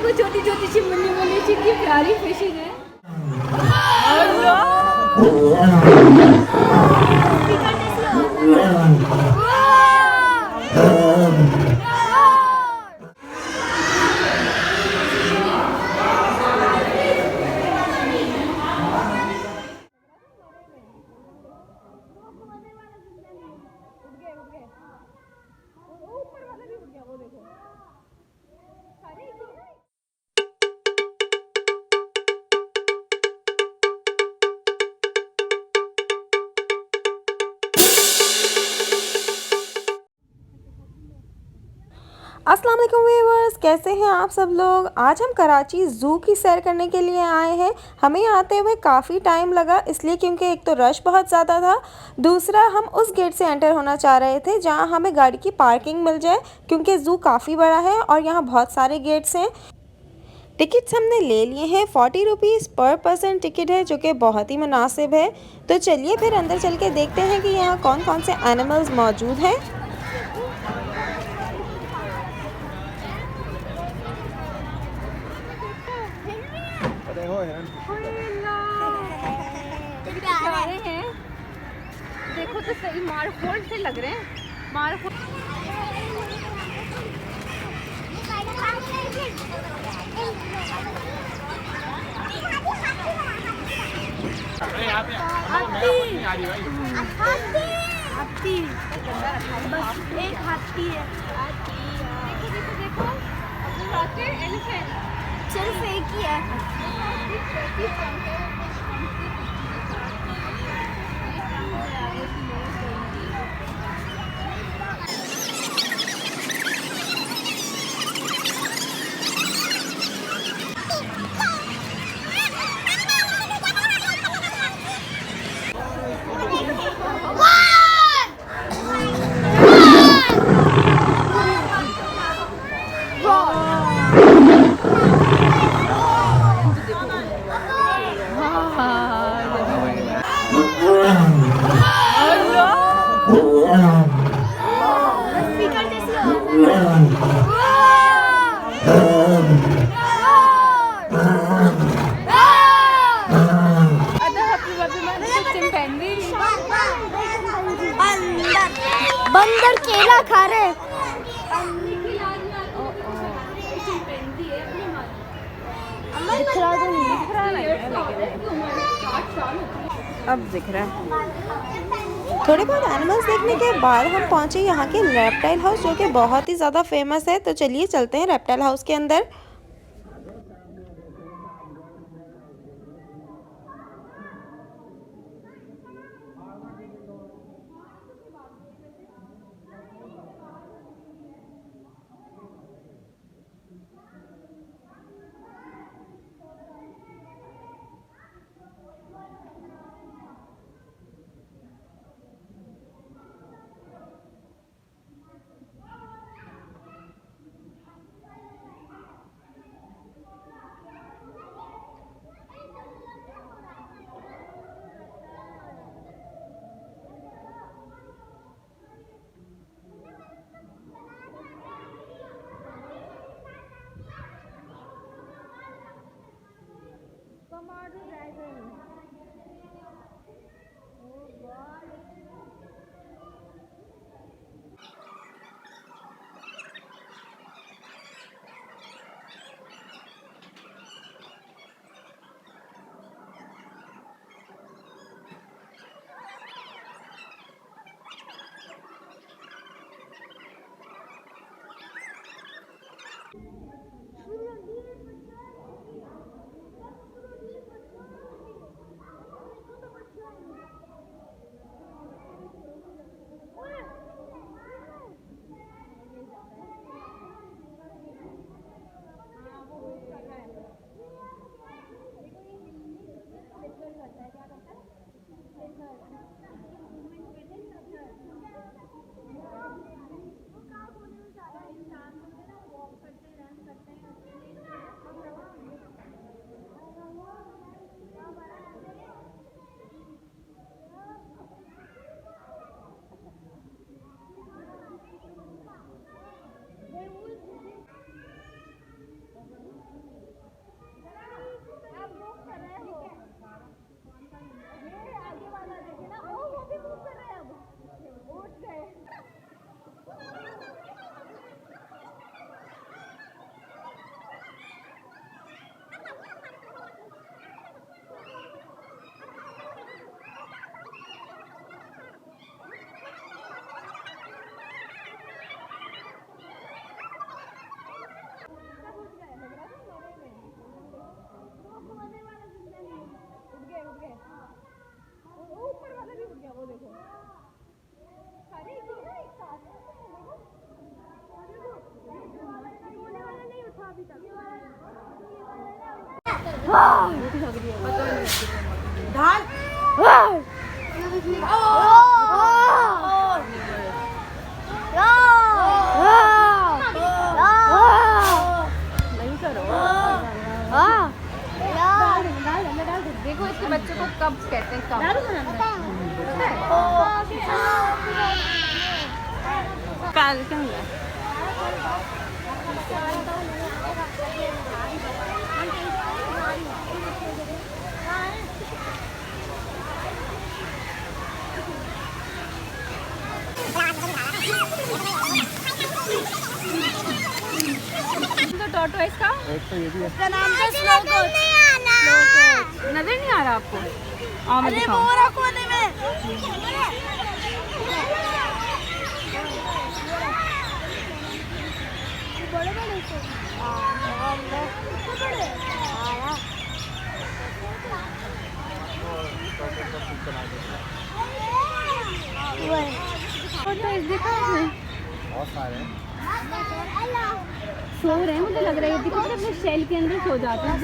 देखो छोटी छोटी सी मुन्नी मुन्नी सी की प्यारी फिशेज है। अस्सलाम वालेकुम व्यूअर्स, कैसे हैं आप सब लोग। आज हम कराची ज़ू की सैर करने के लिए आए हैं। हमें आते हुए काफ़ी टाइम लगा, इसलिए क्योंकि एक तो रश बहुत ज़्यादा था, दूसरा हम उस गेट से एंटर होना चाह रहे थे जहां हमें गाड़ी की पार्किंग मिल जाए, क्योंकि ज़ू काफ़ी बड़ा है और यहाँ बहुत सारे गेट्स हैं। टिकट्स हमने ले लिए हैं, 40 रुपीज़ पर पर्सन टिकट है, जो कि बहुत ही मुनासिब है। तो चलिए फिर अंदर चल के देखते हैं कि यहाँ कौन कौन से एनिमल्स मौजूद हैं। प्यारे हैं, देखो तो सही, मारफोल्ड से लग रहे हैं, मारफोल्ड। हाथी, बस एक हाथी है। देखो देखो देखो, एलिफेंट सिर्फ एक ही है। बंदर केला खा रहे। अब दिख रहा है। थोड़े बहुत एनिमल्स देखने के बाद हम पहुंचे यहाँ के रेप्टाइल हाउस, जो कि बहुत ही ज़्यादा फेमस है। तो चलिए चलते हैं रेप्टाइल हाउस के अंदर। नहीं करो। देखो इसके बच्चे को कब कहते हैं, कब काल क्या हुआ? तो टोटो है इसका, एक तो ये भी है। इसका नाम तो स्लो कोच। नजर नहीं आ रहा आपको? आओ मैं दिखाऊं। बहुत सारे हैं। सो रहे हैं, मुझे लग रहा है देखो अपने शेल के अंदर सो जाते हैं।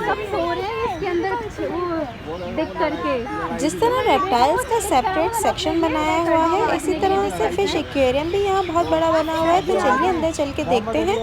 सब सो रहे हैं इसके अंदर वो दिख करके। जिस तरह रेप्टाइल्स का सेपरेट सेक्शन बनाया हुआ है, इसी तरह से फिश एक्वेरियम भी यहाँ बहुत बड़ा बना हुआ है। तो चलिए अंदर चल के देखते हैं।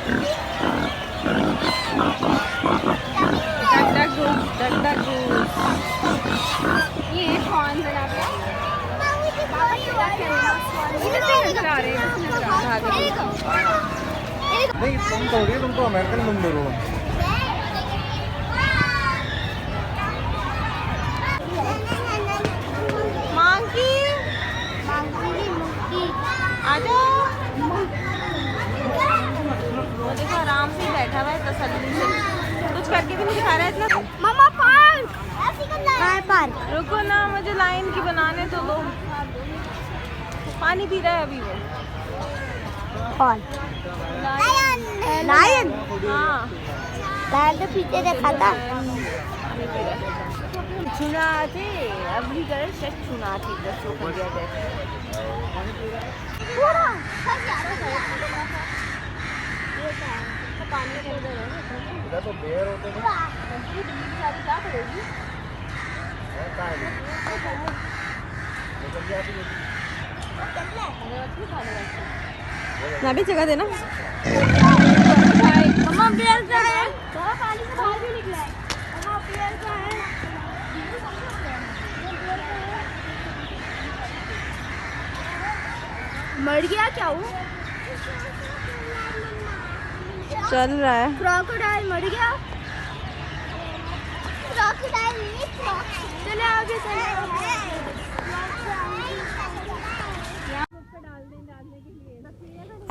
ये कौन बना गया? नजर आ रहे हैं। नहीं तुम तो हो रही है, तुमको अमेरिकन तुम दे रहे हो। मांकी आजा। वो देखो आराम से बैठा हुआ है तसल्ली से, कुछ करके भी नहीं दिखा रहा है इतना। मामा पार्क पार्क। रुको ना, मुझे लाइन की बनाने तो दो। पानी पी रहा है अभी वो। कौन? लायन। हाँ लायन तो पीछे देखा था। चुना थे अभी करे शक चुना थी दसों कर दिया जैसे। पानी के अंदर है तो बेर होते हैं क्या करेगी? मैं भी जगह देना। मम्मा बेर का है, पानी से बाहर भी निकला है। मम्मा पेड़ का है। मर गया क्या वो? चल रहा है। क्रोकोडाइल मर गया। क्रोकोडाइल नहीं, चले आगे चले।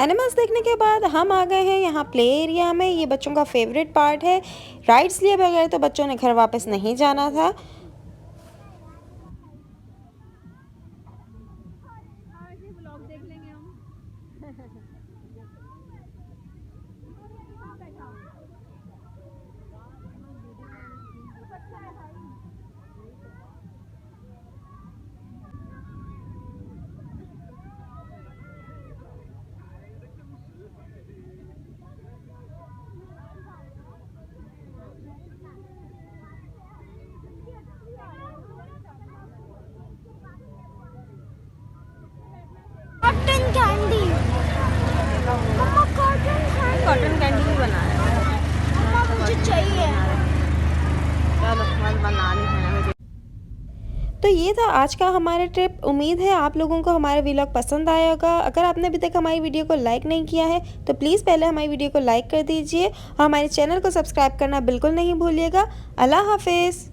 एनिमल्स देखने के बाद हम आ गए हैं यहाँ प्ले एरिया में। ये बच्चों का फेवरेट पार्ट है। राइड्स लिए बगैर तो बच्चों ने घर वापस नहीं जाना था। Cotton candy. Mumma cotton candy भी बना रहे हैं। मम्मा मुझे चाहिए। चलो बना ली है। तो ये था आज का हमारा ट्रिप। उम्मीद है आप लोगों को हमारा व्लॉग पसंद आया होगा। अगर आपने अभी तक हमारी वीडियो को लाइक नहीं किया है तो प्लीज़ पहले हमारी वीडियो को लाइक कर दीजिए और हमारे चैनल को सब्सक्राइब करना बिल्कुल नहीं भूलिएगा। अल्लाह हाफिज़।